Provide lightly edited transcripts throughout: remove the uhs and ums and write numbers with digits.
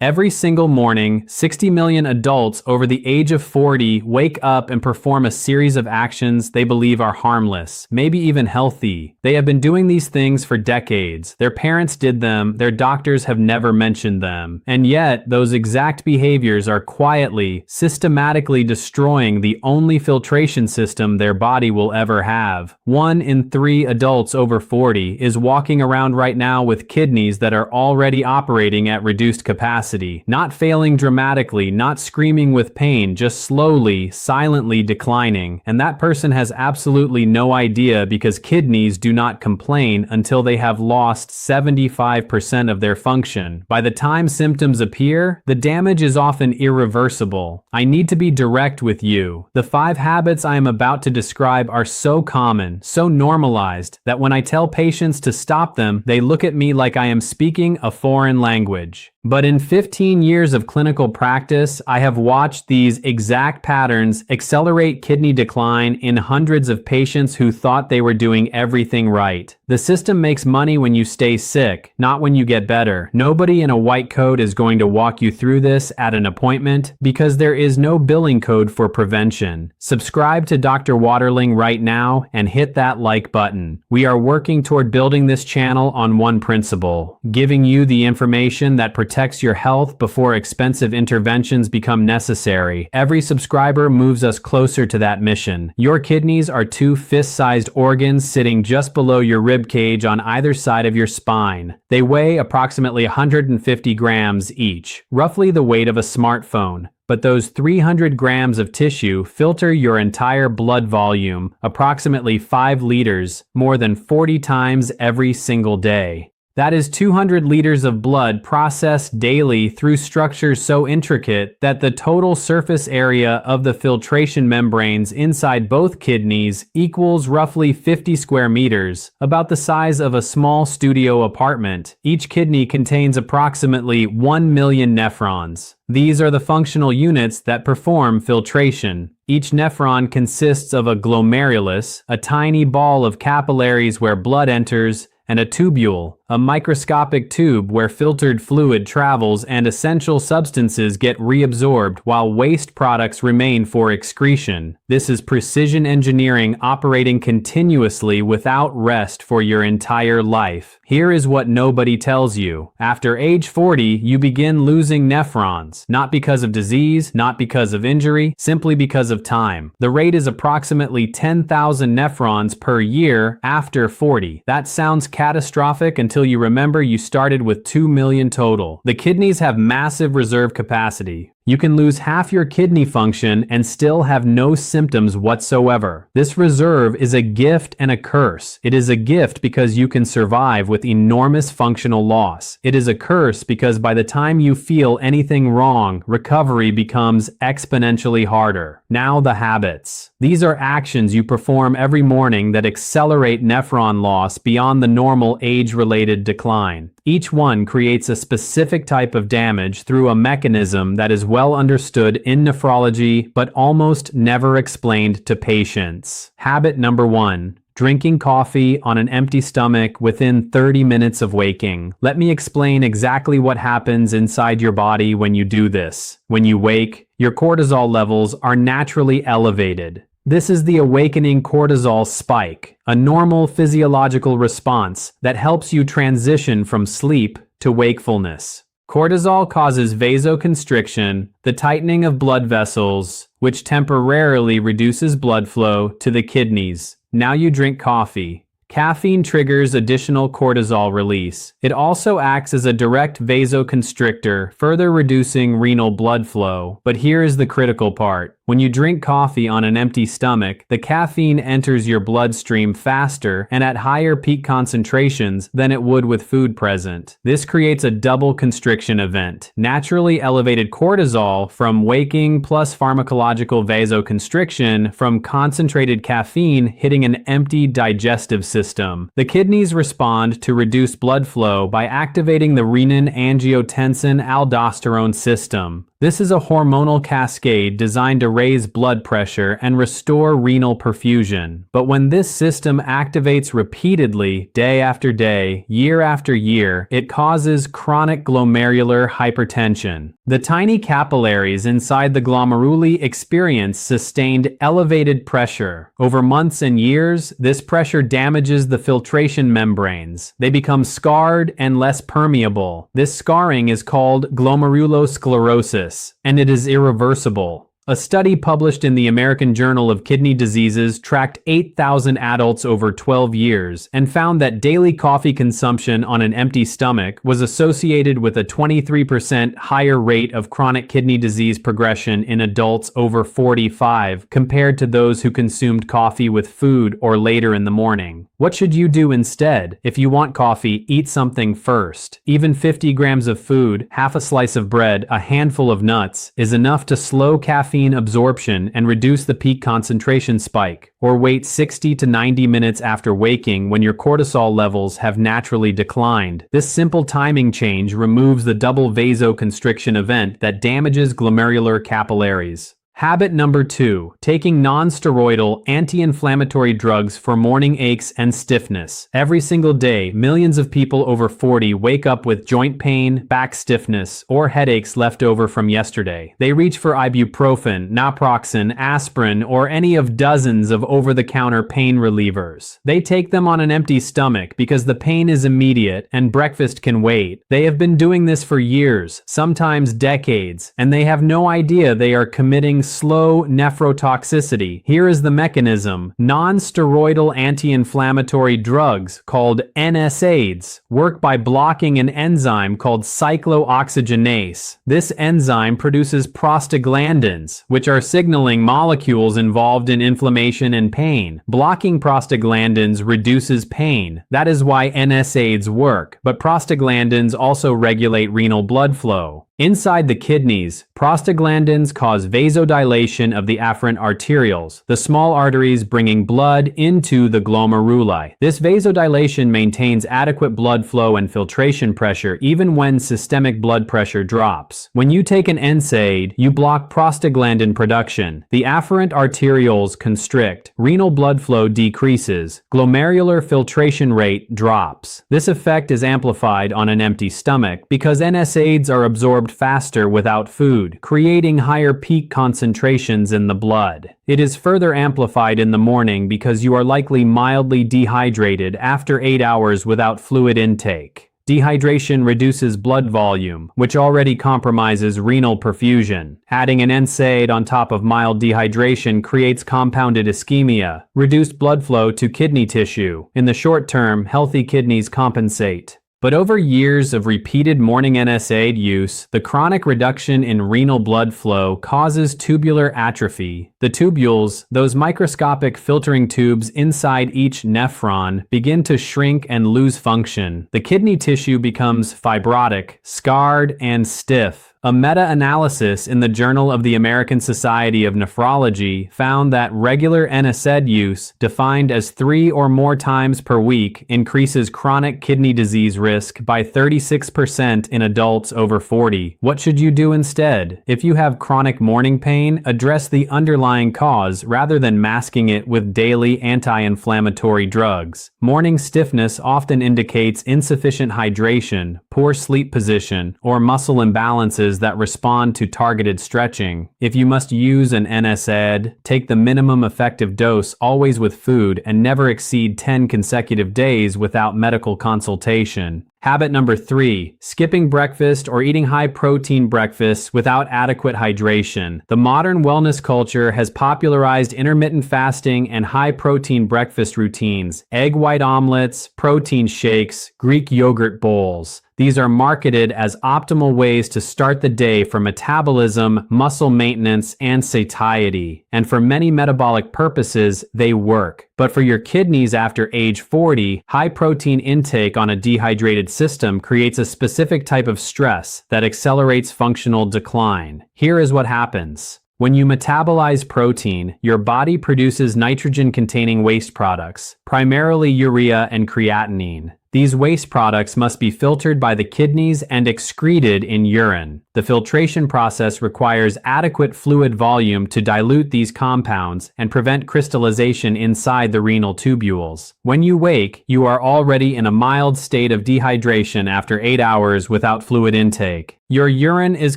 Every single morning, 60 million adults over the age of 40 wake up and perform a series of actions they believe are harmless, maybe even healthy. They have been doing these things for decades. Their parents did them, their doctors have never mentioned them. And yet, those exact behaviors are quietly, systematically destroying the only filtration system their body will ever have. 1 in 3 adults over 40 is walking around right now with kidneys that are already operating at reduced capacity, not failing dramatically, not screaming with pain, just slowly, silently declining. And that person has absolutely no idea because kidneys do not complain until they have lost 75% of their function. By the time symptoms appear, the damage is often irreversible. I need to be direct with you. The 5 habits I am about to describe are so common, so normalized, that when I tell patients to stop them, they look at me like I am speaking a foreign language. But in 15 years of clinical practice, I have watched these exact patterns accelerate kidney decline in hundreds of patients who thought they were doing everything right. The system makes money when you stay sick, not when you get better. Nobody in a white coat is going to walk you through this at an appointment because there is no billing code for prevention. Subscribe to Dr. Waterling right now and hit that like button. We are working toward building this channel on one principle: giving you the information that protects your health before expensive interventions become necessary. Every subscriber moves us closer to that mission. Your kidneys are 2 fist-sized organs sitting just below your rib cage on either side of your spine. They weigh approximately 150 grams each, roughly the weight of a smartphone. But those 300 grams of tissue filter your entire blood volume, approximately 5 liters, more than 40 times every single day. That is 200 liters of blood processed daily through structures so intricate that the total surface area of the filtration membranes inside both kidneys equals roughly 50 square meters, about the size of a small studio apartment. Each kidney contains approximately 1 million nephrons. These are the functional units that perform filtration. Each nephron consists of a glomerulus, a tiny ball of capillaries where blood enters, and a tubule, a microscopic tube where filtered fluid travels and essential substances get reabsorbed while waste products remain for excretion. This is precision engineering operating continuously without rest for your entire life. Here is what nobody tells you. After age 40, you begin losing nephrons, not because of disease, not because of injury, simply because of time. The rate is approximately 10,000 nephrons per year after 40. That sounds catastrophic until you remember you started with 2 million total. The kidneys have massive reserve capacity. You can lose half your kidney function and still have no symptoms whatsoever. This reserve is a gift and a curse. It is a gift because you can survive with enormous functional loss. It is a curse because by the time you feel anything wrong, recovery becomes exponentially harder. Now the habits. These are actions you perform every morning that accelerate nephron loss beyond the normal age-related decline. Each one creates a specific type of damage through a mechanism that is well understood in nephrology but almost never explained to patients. Habit number 1. Drinking coffee on an empty stomach within 30 minutes of waking. Let me explain exactly what happens inside your body when you do this. When you wake, your cortisol levels are naturally elevated. This is the awakening cortisol spike, a normal physiological response that helps you transition from sleep to wakefulness. Cortisol causes vasoconstriction, the tightening of blood vessels, which temporarily reduces blood flow to the kidneys. Now you drink coffee. Caffeine triggers additional cortisol release. It also acts as a direct vasoconstrictor, further reducing renal blood flow. But here is the critical part. When you drink coffee on an empty stomach, the caffeine enters your bloodstream faster and at higher peak concentrations than it would with food present. This creates a double constriction event. Naturally elevated cortisol from waking plus pharmacological vasoconstriction from concentrated caffeine hitting an empty digestive system. The kidneys respond to reduced blood flow by activating the renin-angiotensin-aldosterone system. This is a hormonal cascade designed to raise blood pressure and restore renal perfusion. But when this system activates repeatedly, day after day, year after year, it causes chronic glomerular hypertension. The tiny capillaries inside the glomeruli experience sustained elevated pressure. Over months and years, this pressure damages the filtration membranes. They become scarred and less permeable. This scarring is called glomerulosclerosis, and it is irreversible. A study published in the American Journal of Kidney Diseases tracked 8,000 adults over 12 years and found that daily coffee consumption on an empty stomach was associated with a 23% higher rate of chronic kidney disease progression in adults over 45 compared to those who consumed coffee with food or later in the morning. What should you do instead? If you want coffee, eat something first. Even 50 grams of food, half a slice of bread, a handful of nuts is enough to slow caffeine absorption and reduce the peak concentration spike. Or wait 60 to 90 minutes after waking when your cortisol levels have naturally declined. This simple timing change removes the double vasoconstriction event that damages glomerular capillaries. Habit number 2, taking non-steroidal anti-inflammatory drugs for morning aches and stiffness. Every single day, millions of people over 40 wake up with joint pain, back stiffness, or headaches left over from yesterday. They reach for ibuprofen, naproxen, aspirin, or any of dozens of over-the-counter pain relievers. They take them on an empty stomach because the pain is immediate and breakfast can wait. They have been doing this for years, sometimes decades, and they have no idea they are committing slow nephrotoxicity. Here is the mechanism. Non-steroidal anti-inflammatory drugs called NSAIDs work by blocking an enzyme called cyclooxygenase. This enzyme produces prostaglandins, which are signaling molecules involved in inflammation and pain. Blocking prostaglandins reduces pain. That is why NSAIDs work, but prostaglandins also regulate renal blood flow. Inside the kidneys, prostaglandins cause vasodilation of the afferent arterioles, the small arteries bringing blood into the glomeruli. This vasodilation maintains adequate blood flow and filtration pressure even when systemic blood pressure drops. When you take an NSAID, you block prostaglandin production. The afferent arterioles constrict, renal blood flow decreases, glomerular filtration rate drops. This effect is amplified on an empty stomach because NSAIDs are absorbed faster without food, creating higher peak concentrations in the blood. It is further amplified in the morning because you are likely mildly dehydrated after 8 hours without fluid intake. Dehydration reduces blood volume, which already compromises renal perfusion. Adding an NSAID on top of mild dehydration creates compounded ischemia, reduced blood flow to kidney tissue. In the short term, healthy kidneys compensate. But over years of repeated morning NSAID use, the chronic reduction in renal blood flow causes tubular atrophy. The tubules, those microscopic filtering tubes inside each nephron, begin to shrink and lose function. The kidney tissue becomes fibrotic, scarred, and stiff. A meta-analysis in the Journal of the American Society of Nephrology found that regular NSAID use, defined as 3 or more times per week, increases chronic kidney disease risk by 36% in adults over 40. What should you do instead? If you have chronic morning pain, address the underlying cause rather than masking it with daily anti-inflammatory drugs. Morning stiffness often indicates insufficient hydration, poor sleep position, or muscle imbalances that respond to targeted stretching. If you must use an NSAID, take the minimum effective dose always with food and never exceed 10 consecutive days without medical consultation. Habit number 3, skipping breakfast or eating high-protein breakfasts without adequate hydration. The modern wellness culture has popularized intermittent fasting and high-protein breakfast routines, egg white omelets, protein shakes, Greek yogurt bowls. These are marketed as optimal ways to start the day for metabolism, muscle maintenance, and satiety. And for many metabolic purposes, they work. But for your kidneys after age 40, high protein intake on a dehydrated system creates a specific type of stress that accelerates functional decline. Here is what happens. When you metabolize protein, your body produces nitrogen-containing waste products, primarily urea and creatinine. These waste products must be filtered by the kidneys and excreted in urine. The filtration process requires adequate fluid volume to dilute these compounds and prevent crystallization inside the renal tubules. When you wake, you are already in a mild state of dehydration after 8 hours without fluid intake. Your urine is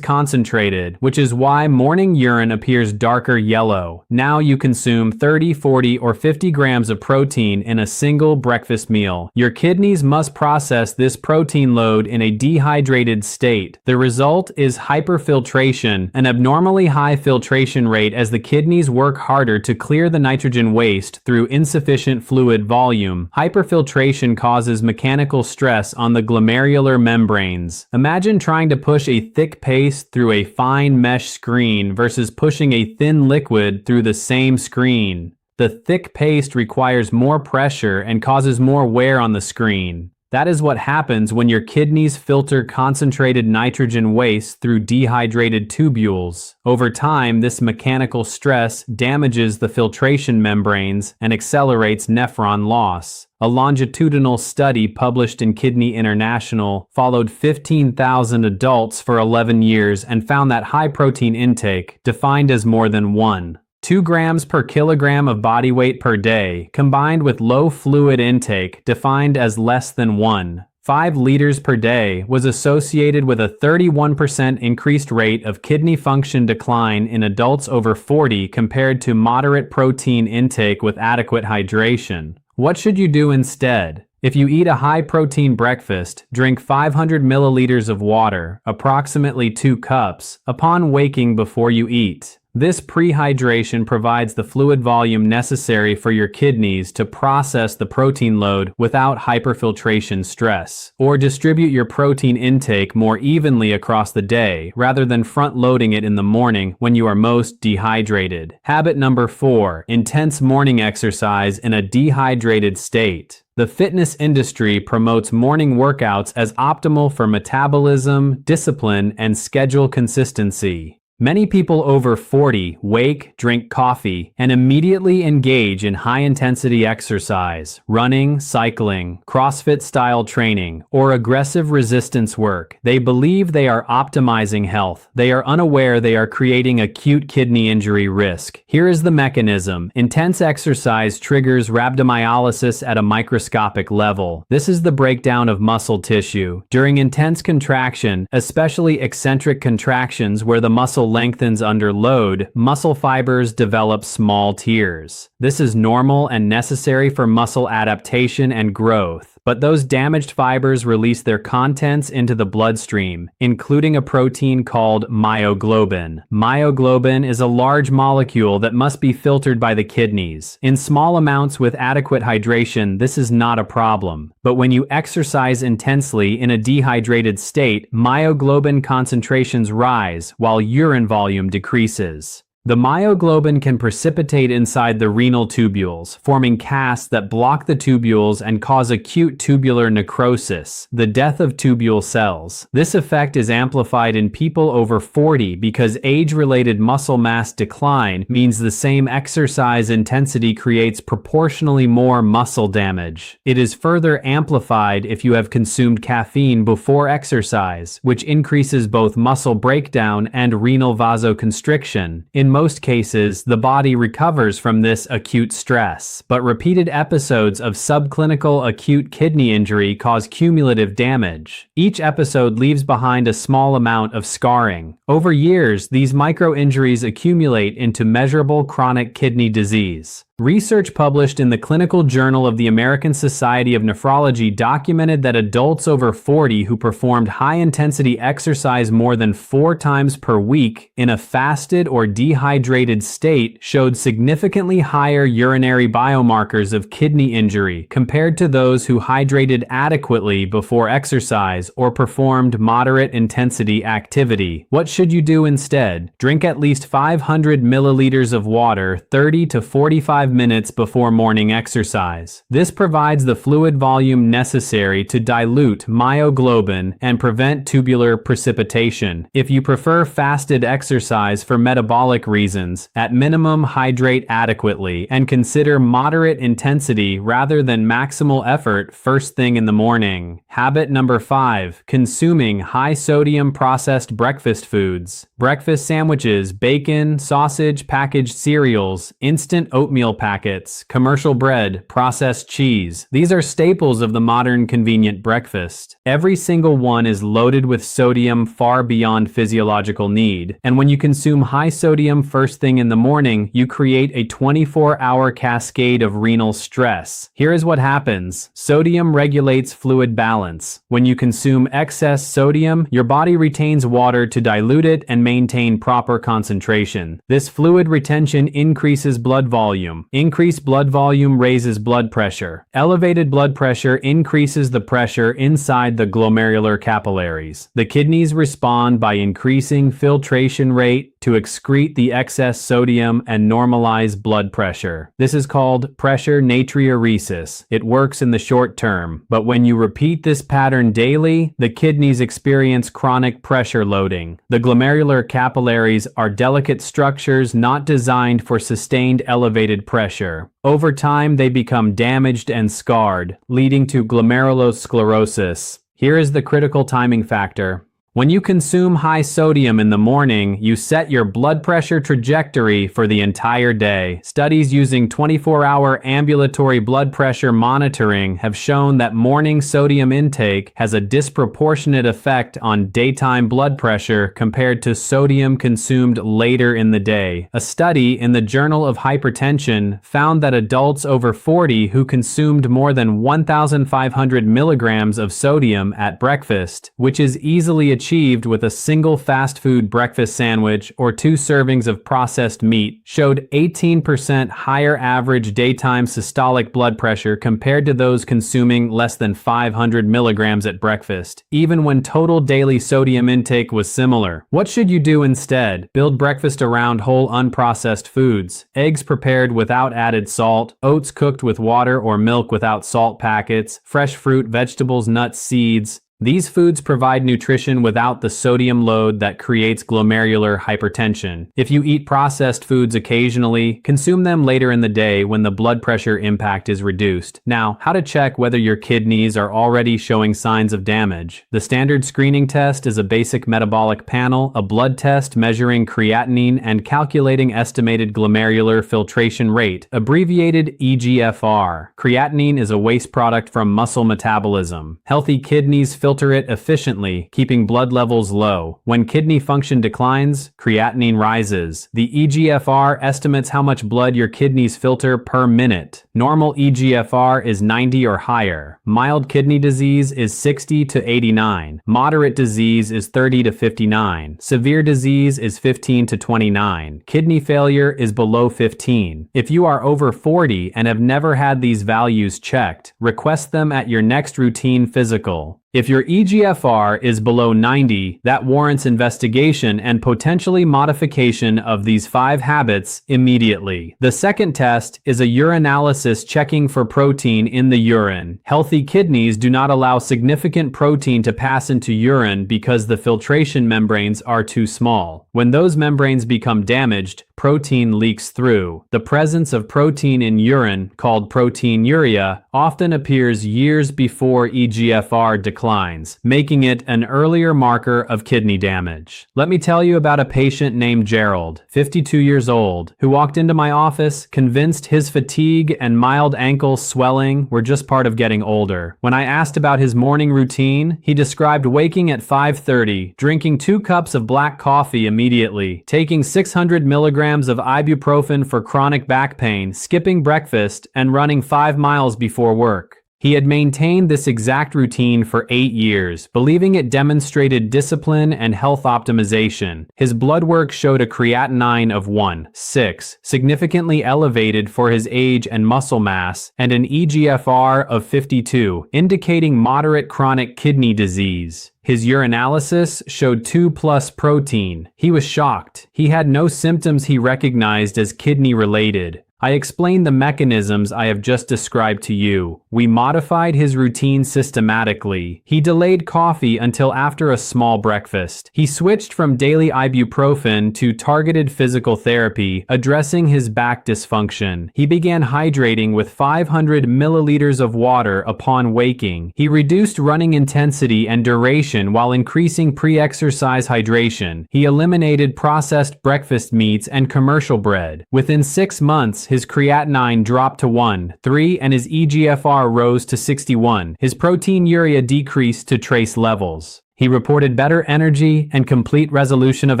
concentrated, which is why morning urine appears darker yellow. Now you consume 30, 40, or 50 grams of protein in a single breakfast meal. Your kidneys must process this protein load in a dehydrated state. The result is hyperfiltration, an abnormally high filtration rate as the kidneys work harder to clear the nitrogen waste through insufficient fluid volume. Hyperfiltration causes mechanical stress on the glomerular membranes. Imagine trying to push a thick paste through a fine mesh screen versus pushing a thin liquid through the same screen. The thick paste requires more pressure and causes more wear on the screen. That is what happens when your kidneys filter concentrated nitrogen waste through dehydrated tubules. Over time, this mechanical stress damages the filtration membranes and accelerates nephron loss. A longitudinal study published in Kidney International followed 15,000 adults for 11 years and found that high protein intake, defined as more than 2 grams per kilogram of body weight per day, combined with low fluid intake, defined as less than 1.5 liters per day, was associated with a 31% increased rate of kidney function decline in adults over 40 compared to moderate protein intake with adequate hydration. What should you do instead? If you eat a high-protein breakfast, drink 500 milliliters of water, approximately 2 cups, upon waking before you eat. This prehydration provides the fluid volume necessary for your kidneys to process the protein load without hyperfiltration stress, or distribute your protein intake more evenly across the day rather than front-loading it in the morning when you are most dehydrated. Habit number 4, intense morning exercise in a dehydrated state. The fitness industry promotes morning workouts as optimal for metabolism, discipline, and schedule consistency. Many people over 40 wake, drink coffee, and immediately engage in high-intensity exercise, running, cycling, CrossFit-style training, or aggressive resistance work. They believe they are optimizing health. They are unaware they are creating acute kidney injury risk. Here is the mechanism. Intense exercise triggers rhabdomyolysis at a microscopic level. This is the breakdown of muscle tissue. During intense contraction, especially eccentric contractions where the muscle lengthens under load, muscle fibers develop small tears. This is normal and necessary for muscle adaptation and growth, but those damaged fibers release their contents into the bloodstream, including a protein called myoglobin. Myoglobin is a large molecule that must be filtered by the kidneys. In small amounts with adequate hydration, this is not a problem. But when you exercise intensely in a dehydrated state, myoglobin concentrations rise while urine volume decreases. The myoglobin can precipitate inside the renal tubules, forming casts that block the tubules and cause acute tubular necrosis, the death of tubule cells. This effect is amplified in people over 40 because age-related muscle mass decline means the same exercise intensity creates proportionally more muscle damage. It is further amplified if you have consumed caffeine before exercise, which increases both muscle breakdown and renal vasoconstriction. In most cases, the body recovers from this acute stress, but repeated episodes of subclinical acute kidney injury cause cumulative damage. Each episode leaves behind a small amount of scarring. Over years, these micro-injuries accumulate into measurable chronic kidney disease. Research published in the Clinical Journal of the American Society of Nephrology documented that adults over 40 who performed high-intensity exercise more than 4 times per week in a fasted or dehydrated state showed significantly higher urinary biomarkers of kidney injury compared to those who hydrated adequately before exercise or performed moderate-intensity activity. What should you do instead? Drink at least 500 milliliters of water 30 to 45 minutes before morning exercise. This provides the fluid volume necessary to dilute myoglobin and prevent tubular precipitation. If you prefer fasted exercise for metabolic reasons. At minimum, hydrate adequately and consider moderate intensity rather than maximal effort first thing in the morning. Habit number 5. Consuming high-sodium processed breakfast foods. Breakfast sandwiches, bacon, sausage, packaged cereals, instant oatmeal packets, commercial bread, processed cheese. These are staples of the modern convenient breakfast. Every single one is loaded with sodium far beyond physiological need. And when you consume high sodium first thing in the morning, you create a 24-hour cascade of renal stress. Here is what happens. Sodium regulates fluid balance. When you consume excess sodium, your body retains water to dilute it and maintain proper concentration. This fluid retention increases blood volume. Increased blood volume raises blood pressure. Elevated blood pressure increases the pressure inside the glomerular capillaries. The kidneys respond by increasing filtration rate to excrete the excess sodium and normalize blood pressure. This is called pressure natriuresis. It works in the short term, but when you repeat this pattern daily, the kidneys experience chronic pressure loading. The glomerular capillaries are delicate structures not designed for sustained elevated pressure. Over time, they become damaged and scarred, leading to glomerulosclerosis. Here is the critical timing factor. When you consume high sodium in the morning, you set your blood pressure trajectory for the entire day. Studies using 24-hour ambulatory blood pressure monitoring have shown that morning sodium intake has a disproportionate effect on daytime blood pressure compared to sodium consumed later in the day. A study in the Journal of Hypertension found that adults over 40 who consumed more than 1,500 milligrams of sodium at breakfast, which is easily achieved with a single fast food breakfast sandwich or 2 servings of processed meat, showed 18% higher average daytime systolic blood pressure compared to those consuming less than 500 milligrams at breakfast, even when total daily sodium intake was similar. What should you do instead? Build breakfast around whole unprocessed foods. Eggs prepared without added salt, oats cooked with water or milk without salt packets, fresh fruit, vegetables, nuts, seeds. These foods provide nutrition without the sodium load that creates glomerular hypertension. If you eat processed foods occasionally, consume them later in the day when the blood pressure impact is reduced. Now, how to check whether your kidneys are already showing signs of damage. The standard screening test is a basic metabolic panel, a blood test measuring creatinine and calculating estimated glomerular filtration rate, abbreviated EGFR. Creatinine is a waste product from muscle metabolism. Healthy kidneys filter it efficiently, keeping blood levels low. When kidney function declines, creatinine rises. The EGFR estimates how much blood your kidneys filter per minute. Normal EGFR is 90 or higher. Mild kidney disease is 60 to 89. Moderate disease is 30 to 59. Severe disease is 15 to 29. Kidney failure is below 15. If you are over 40 and have never had these values checked, request them at your next routine physical. If your EGFR is below 90, that warrants investigation and potentially modification of these 5 habits immediately. The second test is a urinalysis checking for protein in the urine. Healthy kidneys do not allow significant protein to pass into urine because the filtration membranes are too small. When those membranes become damaged, protein leaks through. The presence of protein in urine, called proteinuria, often appears years before EGFR declines, making it an earlier marker of kidney damage. Let me tell you about a patient named Gerald, 52 years old, who walked into my office convinced his fatigue and mild ankle swelling were just part of getting older. When I asked about his morning routine, he described waking at 5:30, drinking 2 cups of black coffee immediately, taking 600 milligrams of ibuprofen for chronic back pain, skipping breakfast, and running 5 miles before work. He had maintained this exact routine for 8 years, believing it demonstrated discipline and health optimization. His blood work showed a creatinine of 1.6, significantly elevated for his age and muscle mass, and an EGFR of 52, indicating moderate chronic kidney disease. His urinalysis showed 2+ protein. He was shocked. He had no symptoms he recognized as kidney-related. I explained the mechanisms I have just described to you. We modified his routine systematically. He delayed coffee until after a small breakfast. He switched from daily ibuprofen to targeted physical therapy, addressing his back dysfunction. He began hydrating with 500 milliliters of water upon waking. He reduced running intensity and duration while increasing pre-exercise hydration. He eliminated processed breakfast meats and commercial bread. Within 6 months, his creatinine dropped to 1.3 and his eGFR rose to 61. His proteinuria decreased to trace levels. He reported better energy and complete resolution of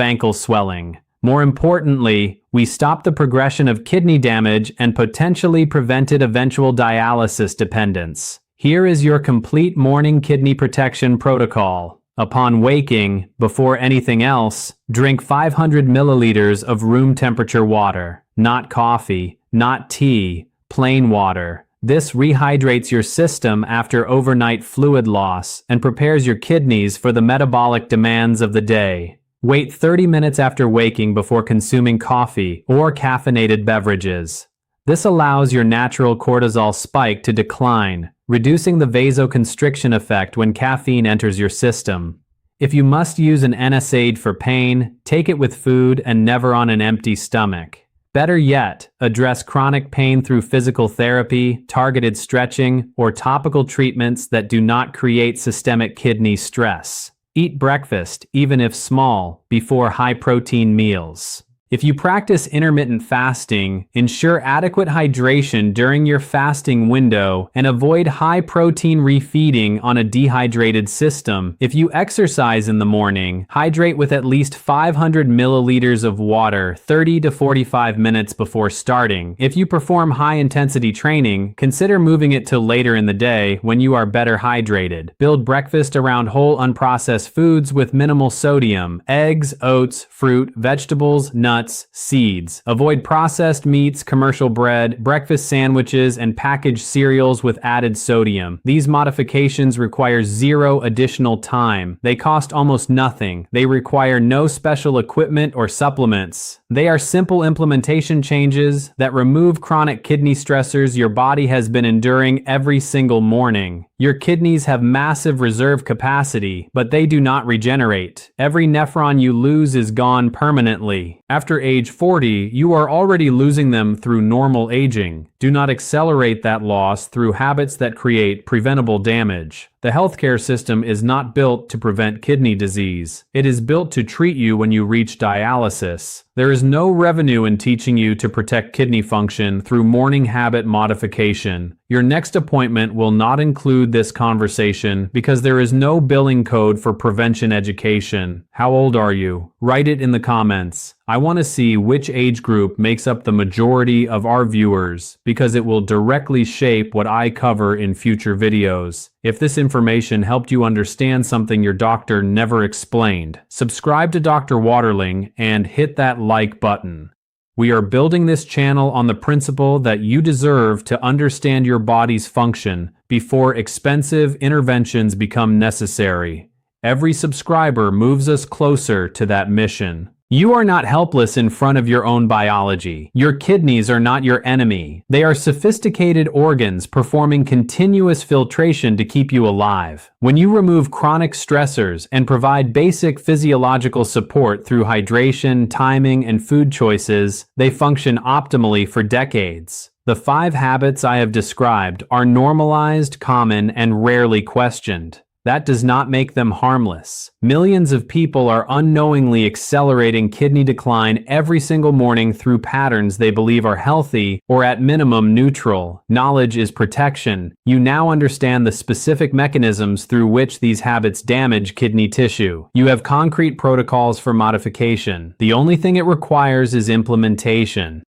ankle swelling. More importantly, we stopped the progression of kidney damage and potentially prevented eventual dialysis dependence. Here is your complete morning kidney protection protocol. Upon waking, before anything else, drink 500 milliliters of room temperature water, not coffee, not tea, plain water. This rehydrates your system after overnight fluid loss and prepares your kidneys for the metabolic demands of the day. Wait 30 minutes after waking before consuming coffee or caffeinated beverages. This allows your natural cortisol spike to decline, reducing the vasoconstriction effect when caffeine enters your system. If you must use an NSAID for pain, take it with food and never on an empty stomach. Better yet, address chronic pain through physical therapy, targeted stretching, or topical treatments that do not create systemic kidney stress. Eat breakfast, even if small, before high-protein meals. If you practice intermittent fasting, ensure adequate hydration during your fasting window and avoid high-protein refeeding on a dehydrated system. If you exercise in the morning, hydrate with at least 500 milliliters of water 30 to 45 minutes before starting. If you perform high-intensity training, consider moving it to later in the day when you are better hydrated. Build breakfast around whole unprocessed foods with minimal sodium: eggs, oats, fruit, vegetables, nuts, seeds. Avoid processed meats, commercial bread, breakfast sandwiches, and packaged cereals with added sodium. These modifications require zero additional time. They cost almost nothing. They require no special equipment or supplements. They are simple implementation changes that remove chronic kidney stressors your body has been enduring every single morning. Your kidneys have massive reserve capacity, but they do not regenerate. Every nephron you lose is gone permanently. After age 40, you are already losing them through normal aging. Do not accelerate that loss through habits that create preventable damage. The healthcare system is not built to prevent kidney disease. It is built to treat you when you reach dialysis. There is no revenue in teaching you to protect kidney function through morning habit modification. Your next appointment will not include this conversation because there is no billing code for prevention education. How old are you? Write it in the comments. I want to see which age group makes up the majority of our viewers because it will directly shape what I cover in future videos. If this information helped you understand something your doctor never explained, subscribe to Dr. Waterling and hit that like button. We are building this channel on the principle that you deserve to understand your body's function before expensive interventions become necessary. Every subscriber moves us closer to that mission. You are not helpless in front of your own biology. Your kidneys are not your enemy. They are sophisticated organs performing continuous filtration to keep you alive. When you remove chronic stressors and provide basic physiological support through hydration, timing, and food choices, they function optimally for decades. The 5 habits I have described are normalized, common, and rarely questioned. That does not make them harmless. Millions of people are unknowingly accelerating kidney decline every single morning through patterns they believe are healthy or at minimum neutral. Knowledge is protection. You now understand the specific mechanisms through which these habits damage kidney tissue. You have concrete protocols for modification. The only thing it requires is implementation.